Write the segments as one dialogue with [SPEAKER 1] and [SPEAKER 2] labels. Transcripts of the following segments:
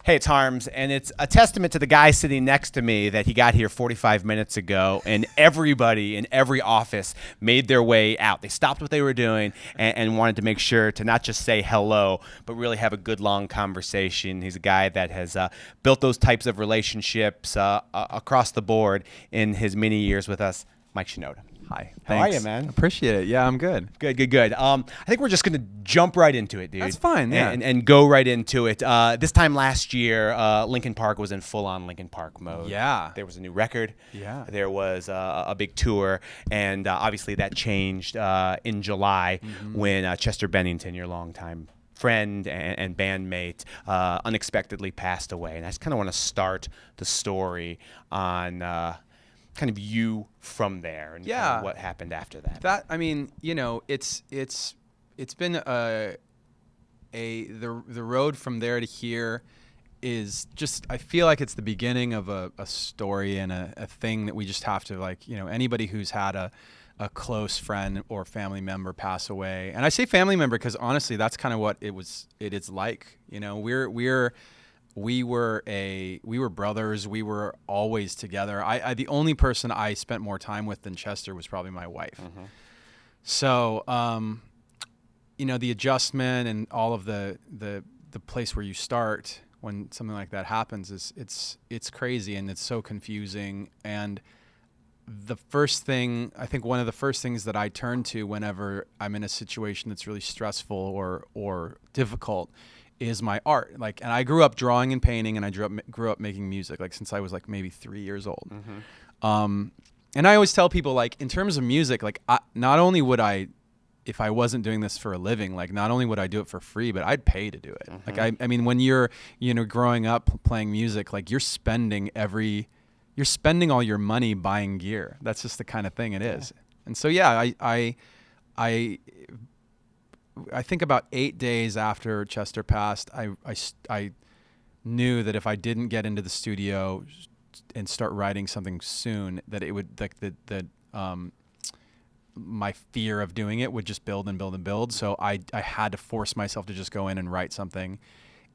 [SPEAKER 1] Hey, it's Harms, and it's a testament to the guy sitting next to me that he got here 45 minutes ago, and everybody in every office made their way out. They stopped what they were doing and wanted to make sure to not just say hello, but really have a good, long conversation. He's a guy that has built those types of relationships across the board in his many years with us. Mike Shinoda. Hi. How are you, man?
[SPEAKER 2] Appreciate it. Yeah, I'm good.
[SPEAKER 1] Good. I think we're just going to jump right into it, dude.
[SPEAKER 2] That's fine, yeah.
[SPEAKER 1] And go right into it. This time last year, Linkin Park was in full-on Linkin Park mode.
[SPEAKER 2] Yeah.
[SPEAKER 1] There was a new record.
[SPEAKER 2] Yeah.
[SPEAKER 1] There was a big tour. And obviously that changed in July when Chester Bennington, your longtime friend and bandmate, unexpectedly passed away. And I just kind of want to start the story on kind of you from there and kind of what happened after that.
[SPEAKER 2] That, I mean, you know, it's been the road from there to here is just, I feel like it's the beginning of a story and a thing that we just have to, like, you know, anybody who's had a close friend or family member pass away. And I say family member because honestly, that's kind of what it is like. You know, we were brothers. We were always together. I the only person I spent more time with than Chester was probably my wife. So, you know, the adjustment and all of the place where you start when something like that happens is it's crazy and it's so confusing. And the first thing, I think one of the first things that I turn to whenever I'm in a situation that's really stressful or difficult is my art. Like, and I grew up drawing and painting, and I grew up making music, like since I was like maybe 3 years old. And I always tell people, like, in terms of music, like, not only would I, if I wasn't doing this for a living, like, not only would I do it for free, but I'd pay to do it. Like, I mean, when you're, you know, growing up playing music, like, you're spending all your money buying gear. That's just the kind of thing it is. And so, yeah, I think about 8 days after Chester passed, I knew that if I didn't get into the studio and start writing something soon, that it would, like, my fear of doing it would just build and build and build. So I had to force myself to just go in and write something,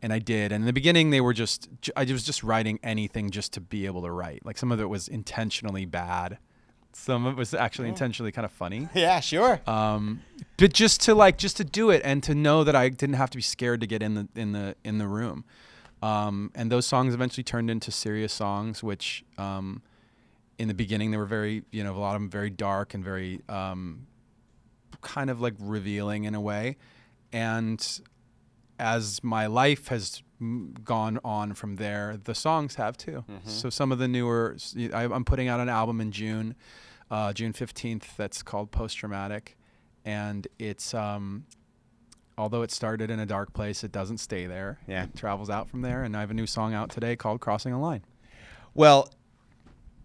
[SPEAKER 2] and I did. And in the beginning, I was just writing anything just to be able to write. Like, some of it was intentionally bad. Some of it was actually intentionally kind of funny.
[SPEAKER 1] Yeah, sure.
[SPEAKER 2] But just to do it and to know that I didn't have to be scared to get in the room. And those songs eventually turned into serious songs, which in the beginning they were very, you know, a lot of them very dark and very kind of like revealing in a way. And as my life has gone on from there, the songs have too. So some of the newer, I'm putting out an album in June 15th that's called Post Traumatic, and it's although it started in a dark place, it doesn't stay there.
[SPEAKER 1] Yeah,
[SPEAKER 2] it travels out from there, and I have a new song out today called Crossing a Line.
[SPEAKER 1] Well,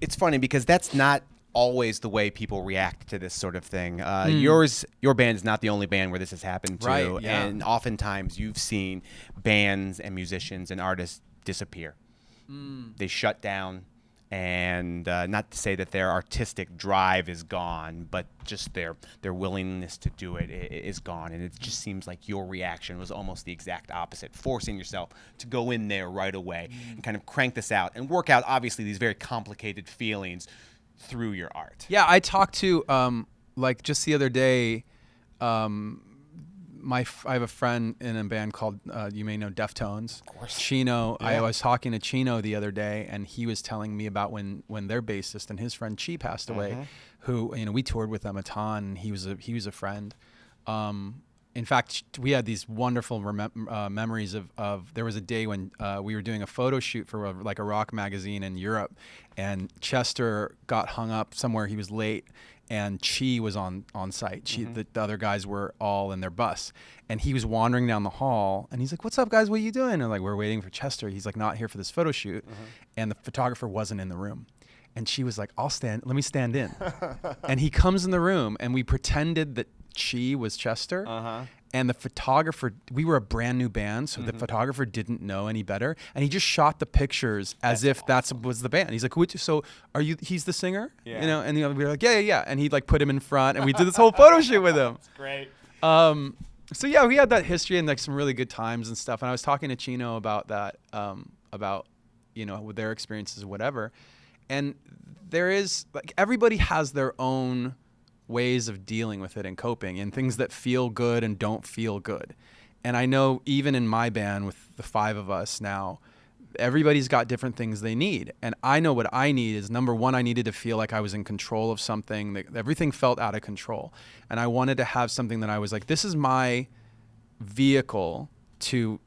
[SPEAKER 1] it's funny because that's not always the way people react to this sort of thing. Your band is not the only band where this has happened to,
[SPEAKER 2] right, yeah.
[SPEAKER 1] And oftentimes you've seen bands and musicians and artists disappear. They shut down, and not to say that their artistic drive is gone, but just their willingness to do it is gone. And it just seems like your reaction was almost the exact opposite, forcing yourself to go in there right away and kind of crank this out and work out, obviously, these very complicated feelings through your art.
[SPEAKER 2] Yeah, I talked to, like, just the other day, I have a friend in a band called, you may know Deftones.
[SPEAKER 1] Of course.
[SPEAKER 2] Chino.
[SPEAKER 1] Yeah.
[SPEAKER 2] I was talking to Chino the other day, and he was telling me about when their bassist and his friend Chi passed away, who, you know, we toured with them a ton, and he was a friend. In fact, we had these wonderful memories of there was a day when we were doing a photo shoot for a rock magazine in Europe, and Chester got hung up somewhere. He was late, and Chi was on site. The other guys were all in their bus, and he was wandering down the hall, and he's like, "What's up, guys? What are you doing?" And like, "We're waiting for Chester." He's like, "Not here for this photo shoot," and the photographer wasn't in the room. And she was like, let me stand in. And he comes in the room, and we pretended that Chi was Chester. And the photographer, we were a brand new band, so the photographer didn't know any better. And he just shot the pictures as if that was the band. He's like, "So are you, he's the singer?"
[SPEAKER 1] Yeah.
[SPEAKER 2] You know, and we were like, yeah. And he'd like put him in front, and we did this whole photo shoot with him.
[SPEAKER 1] That's great.
[SPEAKER 2] So yeah, we had that history and like some really good times and stuff. And I was talking to Chino about that. about, with their experiences, whatever. And there is like, everybody has their own ways of dealing with it and coping, and things that feel good and don't feel good. And I know even in my band with the 5 of us now, everybody's got different things they need. And I know what I need is, number one, I needed to feel like I was in control of something, that everything felt out of control. And I wanted to have something that I was like, this is my vehicle to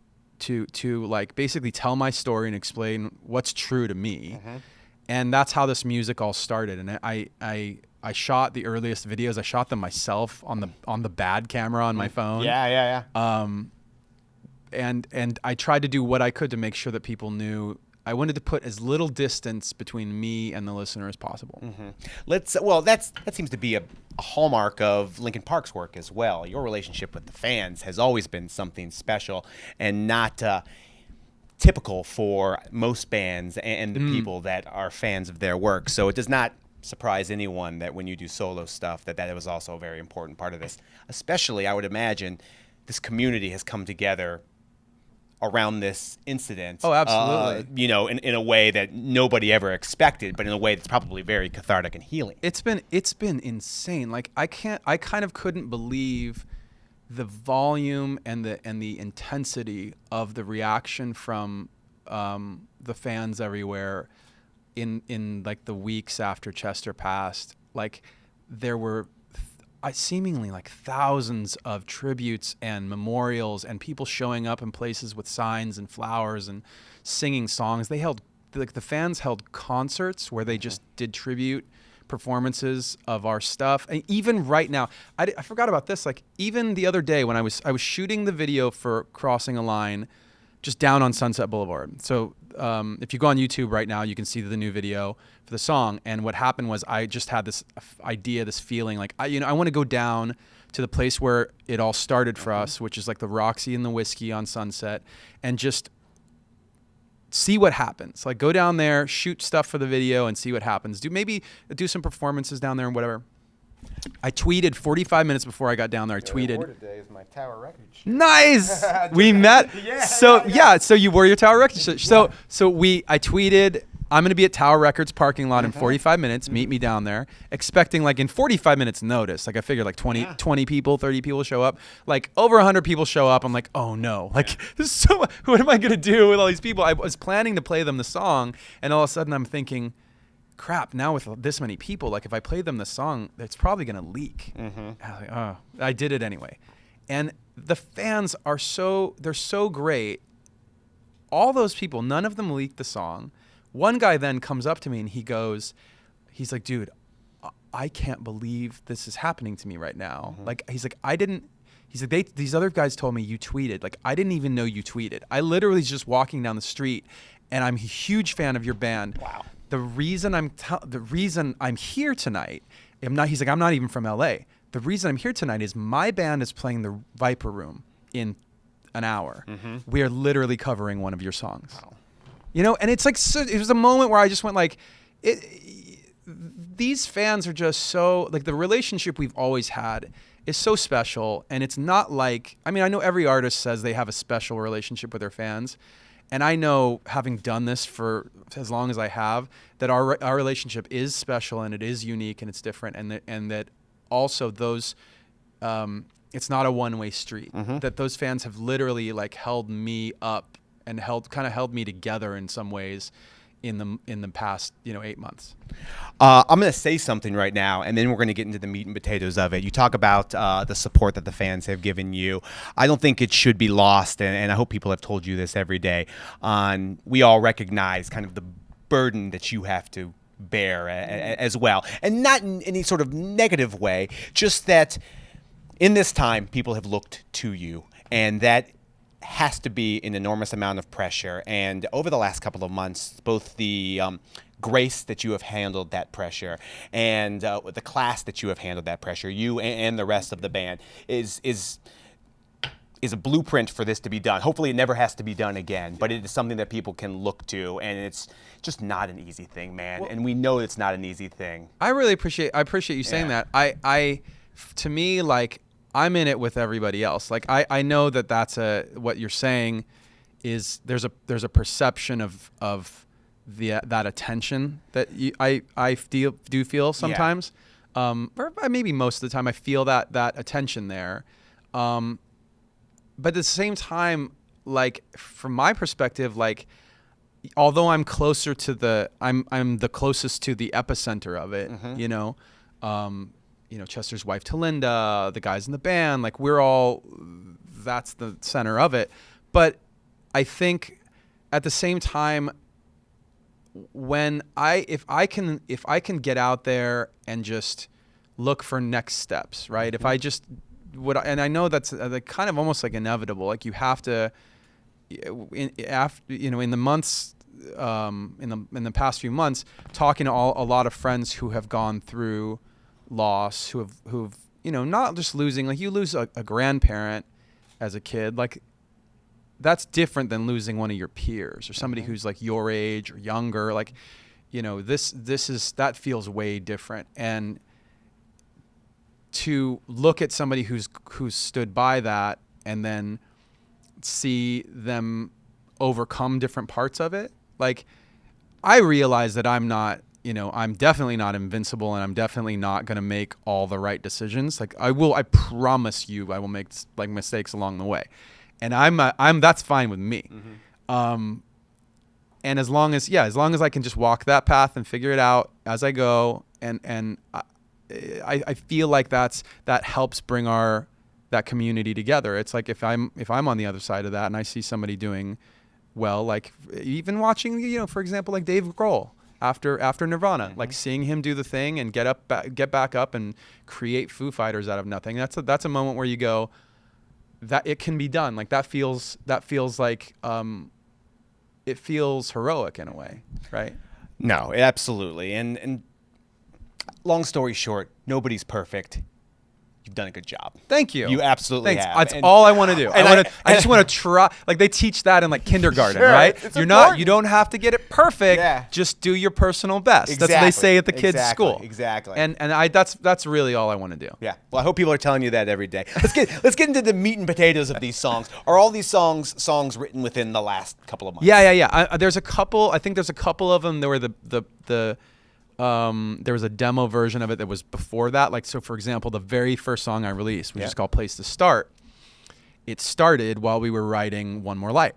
[SPEAKER 2] like basically tell my story and explain what's true to me. And that's how this music all started. And I shot the earliest videos. I shot them myself on the bad camera on my phone.
[SPEAKER 1] Yeah.
[SPEAKER 2] And I tried to do what I could to make sure that people knew. I wanted to put as little distance between me and the listener as possible.
[SPEAKER 1] That seems to be a hallmark of Linkin Park's work as well. Your relationship with the fans has always been something special and not typical for most bands and the people that are fans of their work. So it does not surprise anyone that when you do solo stuff, that was also a very important part of this. Especially, I would imagine, this community has come together around this incident.
[SPEAKER 2] Oh, absolutely.
[SPEAKER 1] In a way that nobody ever expected, but in a way that's probably very cathartic and healing.
[SPEAKER 2] It's been insane. Like, I kind of couldn't believe the volume and the intensity of the reaction from the fans everywhere in like the weeks after Chester passed. Like, there were seemingly like thousands of tributes and memorials and people showing up in places with signs and flowers and singing songs. They held, like, the fans held concerts where they just did tribute performances of our stuff. And even right now, I forgot about this. Like, even the other day when I was shooting the video for Crossing a Line just down on Sunset Boulevard. So if you go on YouTube right now, you can see the new video for the song. And what happened was, I just had this idea, this feeling like, I want to go down to the place where it all started for us, which is like the Roxy and the Whiskey on Sunset, and just see what happens. Like, go down there, shoot stuff for the video, and see what happens. Do some performances down there and whatever. I tweeted 45 minutes before I got down there. I tweeted.
[SPEAKER 1] Today is my Tower Records shirt.
[SPEAKER 2] Nice. We met. So you wore your Tower Records shirt. So I tweeted, I'm going to be at Tower Records parking lot in 45 minutes. Meet me down there. Expecting like in 45 minutes notice. Like, I figured like 20 people, 30 people show up. Like over 100 people show up. I'm like, oh no. Like, this is so. What am I going to do with all these people? I was planning to play them the song, and all of a sudden I'm thinking, crap, now with this many people, like, if I play them the song, it's probably going to leak. I was like, oh, I did it anyway. And the fans they're so great. All those people, none of them leaked the song. One guy then comes up to me and he's like, dude, I can't believe this is happening to me right now. Like, he's like, these other guys told me you tweeted. Like, I didn't even know you tweeted. I literally was just walking down the street, and I'm a huge fan of your band.
[SPEAKER 1] Wow.
[SPEAKER 2] The reason I'm here tonight, he's like, I'm not even from LA. The reason I'm here tonight is my band is playing the Viper Room in an hour. We are literally covering one of your songs. Wow. And it's like, it was a moment where I just went like, these fans are just so, like, the relationship we've always had is so special. And it's not like, I know every artist says they have a special relationship with their fans. And I know, having done this for as long as I have, that our relationship is special and it is unique and it's different, and that also those, it's not a one-way street. That those fans have literally like held me up and held me together in some ways in the past 8 months.
[SPEAKER 1] I'm going to say something right now, and then we're going to get into the meat and potatoes of it. You talk about the support that the fans have given you. I don't think it should be lost, and I hope people have told you this every day. We all recognize kind of the burden that you have to bear as well, and not in any sort of negative way, just that in this time, people have looked to you, and that has to be an enormous amount of pressure. And over the last couple of months, both the grace that you have handled that pressure and the class that you have handled that pressure, you and the rest of the band, is a blueprint for this to be done. Hopefully it never has to be done again, but it is something that people can look to, and it's just not an easy thing, man. Well, and we know it's not an easy thing.
[SPEAKER 2] I appreciate you saying that. To me, like, I'm in it with everybody else. Like, I know that that's what you're saying is there's a perception of that attention that I do feel sometimes, or maybe most of the time I feel that attention there, but at the same time, like from my perspective, like although I'm closer to I'm the closest to the epicenter of it, you know, Chester's wife to Linda, the guys in the band, like that's the center of it. But I think at the same time, if I can get out there and just look for next steps, right? If I just and I know that's kind of almost like inevitable. Like you have to, in the months, in the past few months, talking to a lot of friends who have gone through loss, who've not just losing, like you lose a grandparent as a kid, like that's different than losing one of your peers or somebody who's like your age or younger. Like, that feels way different. And to look at somebody who's stood by that and then see them overcome different parts of it. Like I realize that I'm definitely not invincible, and I'm definitely not going to make all the right decisions. Like I promise you, I will make like mistakes along the way. And that's fine with me. And as long as I can just walk that path and figure it out as I go, and I feel like that helps bring that community together. It's like if I'm on the other side of that and I see somebody doing well, like even watching, for example, like Dave Grohl after Nirvana, like seeing him do the thing and get back up and create Foo Fighters out of nothing. That's a moment where you go, that it can be done. Like that feels like it feels heroic in a way, right?
[SPEAKER 1] No, absolutely. And long story short, nobody's perfect. You've done a good job.
[SPEAKER 2] Thank you.
[SPEAKER 1] You absolutely
[SPEAKER 2] Thanks.
[SPEAKER 1] have.
[SPEAKER 2] That's all I want to do. I just want to try. Like they teach that in like kindergarten, right? You don't have to get it perfect. Yeah. Just do your personal best. Exactly. That's what they say at the kids' school. Exactly. And that's really all I want to do.
[SPEAKER 1] Yeah. Well, I hope people are telling you that every day. Let's get into the meat and potatoes of these songs. Are all these songs written within the last couple of months?
[SPEAKER 2] Yeah. There's a couple. I think there's a couple of them. There were there was a demo version of it that was before that. Like, so for example, the very first song I released, which is called Place to Start, it started while we were writing One More Light,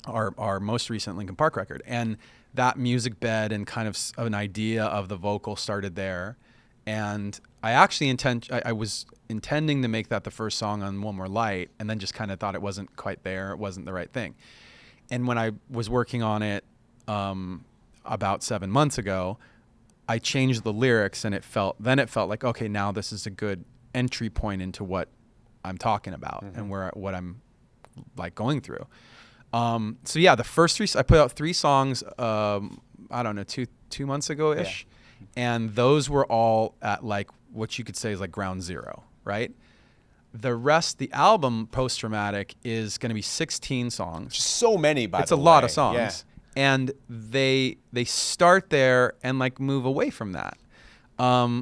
[SPEAKER 2] our most recent Linkin Park record. And that music bed and kind of an idea of the vocal started there. And I actually I was intending to make that the first song on One More Light, and then just kind of thought it wasn't quite there. It wasn't the right thing. And when I was working on it about 7 months ago, I changed the lyrics, and it felt like, okay, now this is a good entry point into what I'm talking about and what I'm like going through. So yeah, the first I put out 3 songs, I don't know, 2 months ago ish. Yeah. And those were all at like what you could say is like ground zero, right? The rest, the album Post Traumatic, is going to be 16 songs.
[SPEAKER 1] So many, by the way.
[SPEAKER 2] It's a lot of songs. Yeah. And they start there and like move away from that.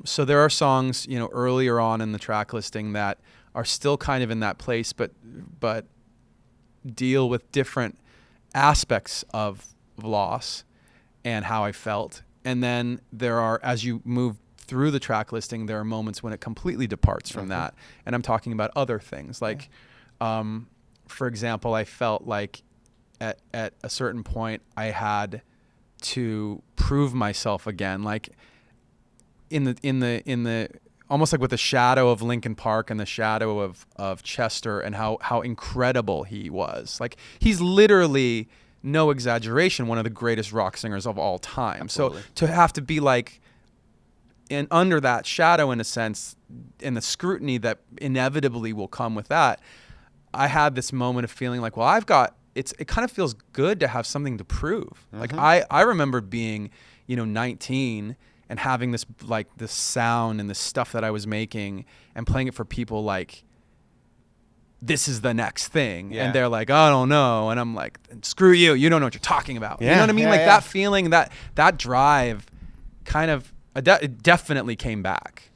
[SPEAKER 2] So there are songs, earlier on in the track listing that are still kind of in that place, but deal with different aspects of loss and how I felt. And then there are, as you move through the track listing, there are moments when it completely departs from that. And I'm talking about other things. Like, for example, I felt like at a certain point I had to prove myself again, like in the almost like with the shadow of Linkin Park and the shadow of Chester, and how incredible he was. Like he's literally, no exaggeration, one of the greatest rock singers of all time. Absolutely. So to have to be like under that shadow, in a sense, and the scrutiny that inevitably will come with that, I had this moment of feeling like, well, it kind of feels good to have something to prove. Like I remember being, 19 and having this sound and this stuff that I was making and playing it for people like, this is the next thing. Yeah. And they're like, I don't know. And I'm like, screw you. You don't know what you're talking about. Yeah. You know what I mean? That feeling, that drive kind of it definitely came back.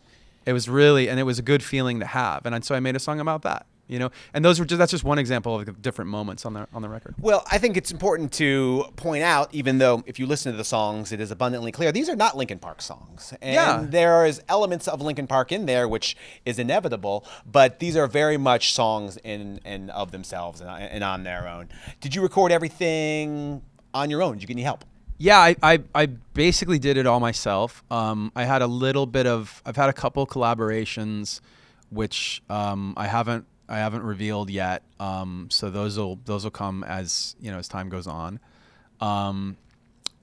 [SPEAKER 2] It was really, and it was a good feeling to have. And so I made a song about that. you know. And that's just one example of different moments on the record.
[SPEAKER 1] Well, I think it's important to point out, even though if you listen to the songs, it is abundantly clear, these are not Linkin Park songs. And there is elements of Linkin Park in there, which is inevitable, but these are very much songs in of themselves and on their own. Did you record everything on your own? Did you get any help?
[SPEAKER 2] Yeah, I basically did it all myself. I had I've had a couple collaborations, which I haven't revealed yet. So those will come as time goes on.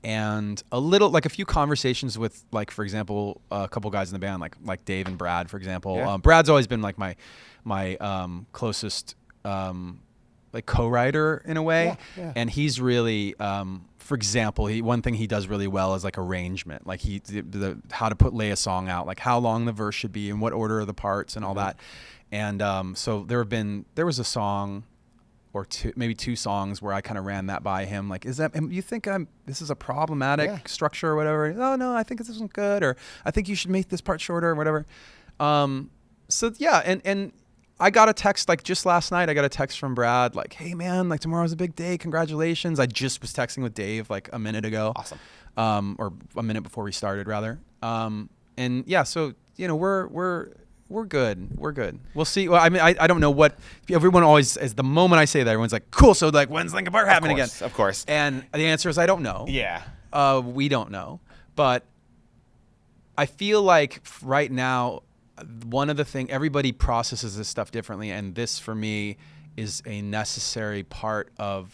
[SPEAKER 2] And a few conversations with, like, for example, a couple guys in the band, like Dave and Brad, for example.
[SPEAKER 1] Yeah.
[SPEAKER 2] Brad's always been like my closest like co-writer in a way, and he's really for example, one thing he does really well is like arrangement, like how to lay a song out, like how long the verse should be and what order of the parts and all that. And so there was a song or maybe two songs where I kind of ran that by him, like, you think this is a problematic structure or whatever? Oh no, I think this isn't good, or I think you should make this part shorter or whatever. So yeah, and I got a text, like, just last night, I got a text from Brad, like, hey man, like, tomorrow's a big day, congratulations. I just was texting with Dave like a minute ago.
[SPEAKER 1] Awesome.
[SPEAKER 2] Or a minute before we started, rather. And yeah, so we're good. We're good. We'll see. Well, I mean, I don't know what everyone always, as the moment I say that, everyone's like, cool. So like, when's Linkin Park happening again?
[SPEAKER 1] Of course.
[SPEAKER 2] And the answer is, I don't know.
[SPEAKER 1] Yeah.
[SPEAKER 2] We don't know. But I feel like right now, one of the things, everybody processes this stuff differently, and this for me is a necessary part of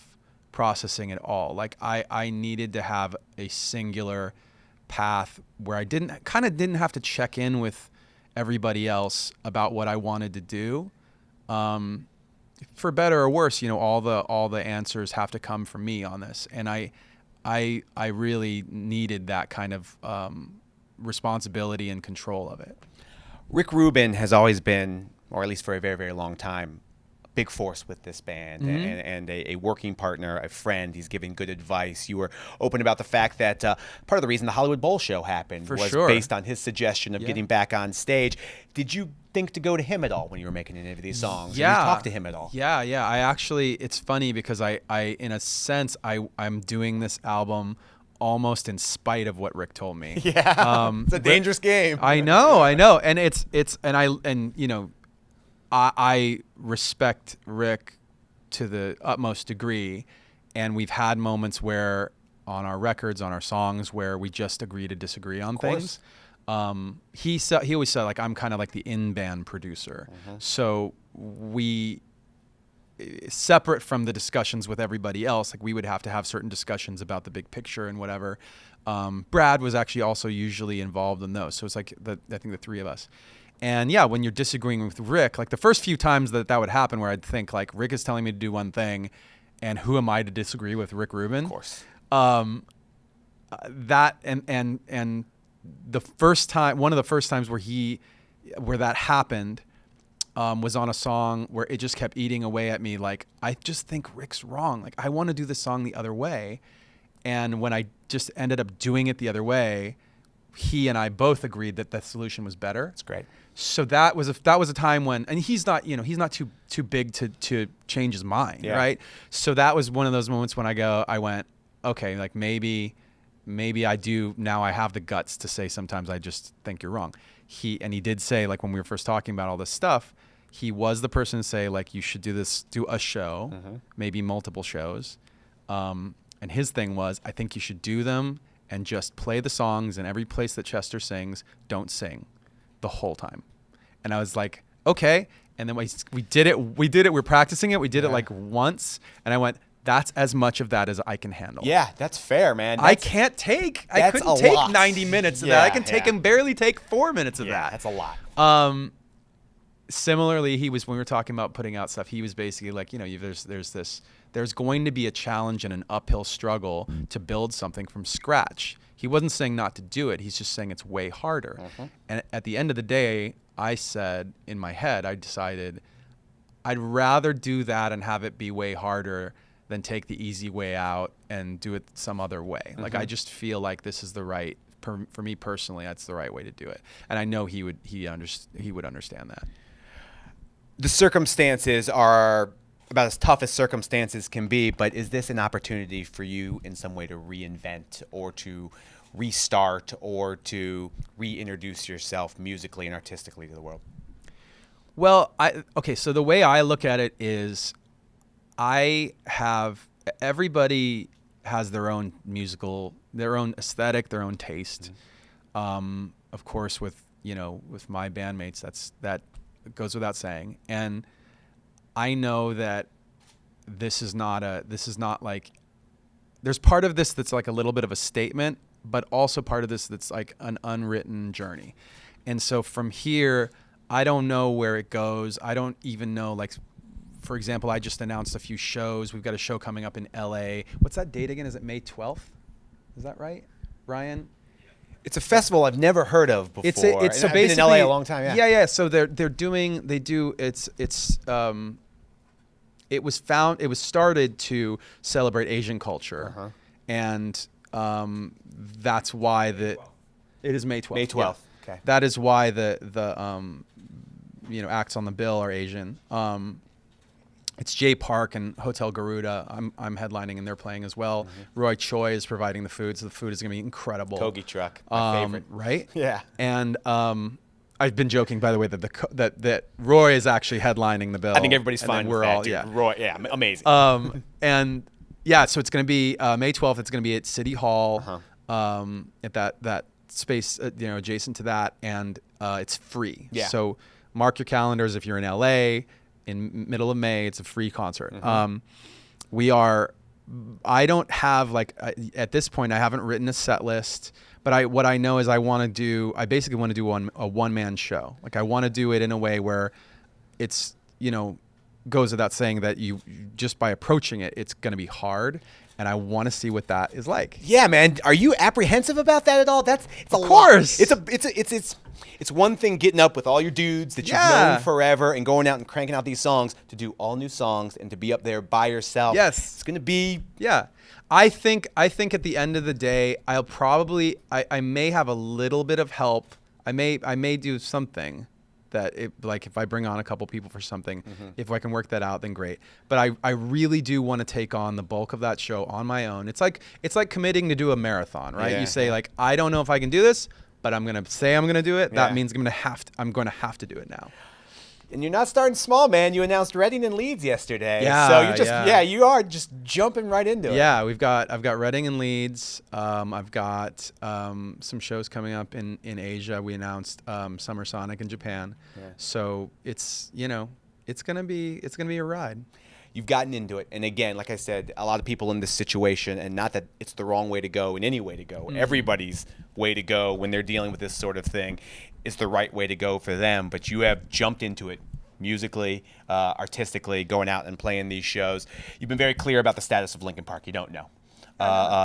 [SPEAKER 2] processing it all. Like I needed to have a singular path where I didn't have to check in with everybody else about what I wanted to do. For better or worse, all the answers have to come from me on this, and I really needed that kind of responsibility and control of it.
[SPEAKER 1] Rick Rubin has always been, or at least for a very, very long time, a big force with this band, and a working partner, a friend. He's giving good advice. You were open about the fact that part of the reason the Hollywood Bowl show happened was based on his suggestion of getting back on stage. Did you think to go to him at all when you were making any of these songs?
[SPEAKER 2] Yeah.
[SPEAKER 1] Did you talk to him at all?
[SPEAKER 2] Yeah. I actually, it's funny because I in a sense, I'm doing this album almost in spite of what Rick told me.
[SPEAKER 1] Yeah. It's a dangerous game.
[SPEAKER 2] I know. And I respect Rick to the utmost degree, and we've had moments where on our records, on our songs, where we just agree to disagree on things. He always said, like, I'm kind of like the in-band producer. So we, separate from the discussions with everybody else, like, we would have to have certain discussions about the big picture and whatever. Brad was actually also usually involved in those. So it's like I think the three of us. And yeah, when you're disagreeing with Rick, like the first few times that would happen, where I'd think, like, Rick is telling me to do one thing, and who am I to disagree with Rick Rubin?
[SPEAKER 1] Of course.
[SPEAKER 2] That and the first time, one of the first times where that happened, was on a song where it just kept eating away at me. Like, I just think Rick's wrong. Like, I want to do this song the other way. And when I just ended up doing it the other way, he and I both agreed that the solution was better.
[SPEAKER 1] That's great.
[SPEAKER 2] So that was a time when, and he's not too big to change his mind, right? So that was one of those moments when I went, okay, like, maybe I do, now I have the guts to say sometimes I just think you're wrong. He did say, like, when we were first talking about all this stuff, he was the person to say, like, you should do a show, maybe multiple shows. And his thing was, I think you should do them and just play the songs, and every place that Chester sings, don't sing the whole time. And I was like, okay. And then we did it. We were practicing it. We did it like once. And I went, that's as much of that as I can handle.
[SPEAKER 1] Yeah, that's fair, man.
[SPEAKER 2] I couldn't take 90 minutes of that. I can barely take 4 minutes of that.
[SPEAKER 1] That's a lot.
[SPEAKER 2] Similarly, when we were talking about putting out stuff, he was basically like, there's going to be a challenge and an uphill struggle to build something from scratch. He wasn't saying not to do it. He's just saying it's way harder. And at the end of the day, I said, in my head, I decided I'd rather do that and have it be way harder than take the easy way out and do it some other way. Like, I just feel like this is the right, for me personally, that's the right way to do it. And I know he would understand that.
[SPEAKER 1] the circumstances are about as tough as circumstances can be, but is this an opportunity for you in some way to reinvent or to restart or to reintroduce yourself musically and artistically to the world?
[SPEAKER 2] Well, so the way I look at it is everybody has their own their own aesthetic, their own taste. Of course, with my bandmates, that goes without saying. And I know that this is not like, there's part of this that's like a little bit of a statement, but also part of this that's like an unwritten journey. And so from here, I don't know where it goes. I don't even know, like, for example, I just announced a few shows. We've got a show coming up in LA. What's that date again? Is it May 12th? Is that right, Ryan?
[SPEAKER 1] It's a festival I've never heard of before.
[SPEAKER 2] So
[SPEAKER 1] I've
[SPEAKER 2] basically
[SPEAKER 1] been in LA a long time.
[SPEAKER 2] Yeah. So it was started to celebrate Asian culture, and that's why it is May 12th.
[SPEAKER 1] May 12th. Yeah. Okay.
[SPEAKER 2] That is why the acts on the bill are Asian. It's Jay Park and Hotel Garuda. I'm headlining and they're playing as well. Roy Choi is providing the food, so the food is going to be incredible.
[SPEAKER 1] Kogi truck, my favorite.
[SPEAKER 2] Right?
[SPEAKER 1] Yeah.
[SPEAKER 2] And I've been joking, by the way, that Roy is actually headlining the bill.
[SPEAKER 1] I think everybody's fine with that, dude. Roy, yeah, amazing.
[SPEAKER 2] And yeah, so it's going to be May 12th. It's going to be at City Hall, at that space, adjacent to that, and it's free.
[SPEAKER 1] Yeah.
[SPEAKER 2] So mark your calendars if you're in LA. In middle of May, it's a free concert. I don't have at this point, I haven't written a set list, but what I know is I basically want to do a one-man show. Like I want to do it in a way where it's, goes without saying that you just by approaching it, it's going to be hard. And I want to see what that is like.
[SPEAKER 1] Yeah, man. Are you apprehensive about that at all? It's
[SPEAKER 2] of course.
[SPEAKER 1] It's one thing getting up with all your dudes that you've known forever and going out and cranking out these songs, to do all new songs and to be up there by yourself.
[SPEAKER 2] Yes.
[SPEAKER 1] It's going to be.
[SPEAKER 2] Yeah. I think at the end of the day, I'll probably, I may have a little bit of help. I may do something that if I bring on a couple people for something, if I can work that out, then great. But I really do want to take on the bulk of that show on my own. It's like committing to do a marathon, right?
[SPEAKER 1] Yeah.
[SPEAKER 2] You say I don't know if I can do this, but I'm going to say I'm going to do it. That means I'm going to have to do it now.
[SPEAKER 1] And you're not starting small, man. You announced Reading and Leeds yesterday.
[SPEAKER 2] Yeah,
[SPEAKER 1] so you are just jumping right into it.
[SPEAKER 2] Yeah, I've got Reading and Leeds. I've got some shows coming up in Asia. We announced Summer Sonic in Japan. Yeah. So it's gonna be a ride.
[SPEAKER 1] You've gotten into it. And again, like I said, a lot of people in this situation, and not that it's the wrong way to go in any way to go. Everybody's way to go when they're dealing with this sort of thing is the right way to go for them. But you have jumped into it musically, artistically, going out and playing these shows. You've been very clear about the status of Linkin Park. You don't know.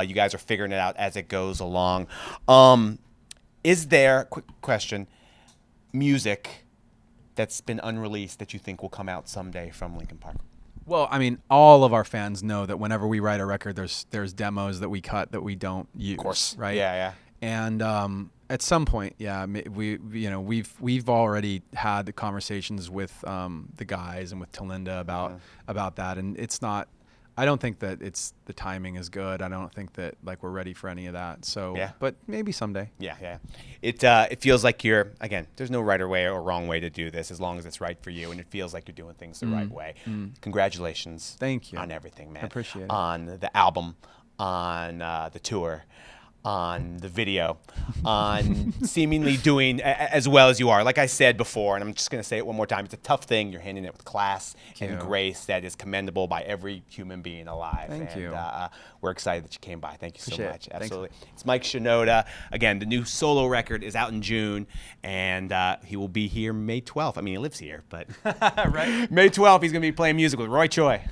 [SPEAKER 1] You guys are figuring it out as it goes along. Is there, quick question, music that's been unreleased that you think will come out someday from Linkin Park?
[SPEAKER 2] Well, I mean, all of our fans know that whenever we write a record, there's demos that we cut that we don't use.
[SPEAKER 1] Of course,
[SPEAKER 2] right?
[SPEAKER 1] Yeah.
[SPEAKER 2] And at some point, we've already had the conversations with the guys and with Talinda about that, and it's not. I don't think that the timing is good. I don't think that we're ready for any of that. So, but maybe someday.
[SPEAKER 1] Yeah. It feels like there's no right way or wrong way to do this as long as it's right for you, and it feels like you're doing things the right way. Congratulations.
[SPEAKER 2] Thank you
[SPEAKER 1] on everything, man.
[SPEAKER 2] I appreciate it.
[SPEAKER 1] On the album, on the tour, on the video, on seemingly doing as well as you are. Like I said before, and I'm just going to say it one more time, it's a tough thing. You're handling it with class and grace that is commendable by every human being alive.
[SPEAKER 2] Thank you.
[SPEAKER 1] We're excited that you came by. Thank you so much.
[SPEAKER 2] It.
[SPEAKER 1] Absolutely. It's Mike Shinoda. Again, the new solo record is out in June, and he will be here May 12th. I mean, he lives here, but
[SPEAKER 2] right.
[SPEAKER 1] May 12th, he's going to be playing music with Roy Choi.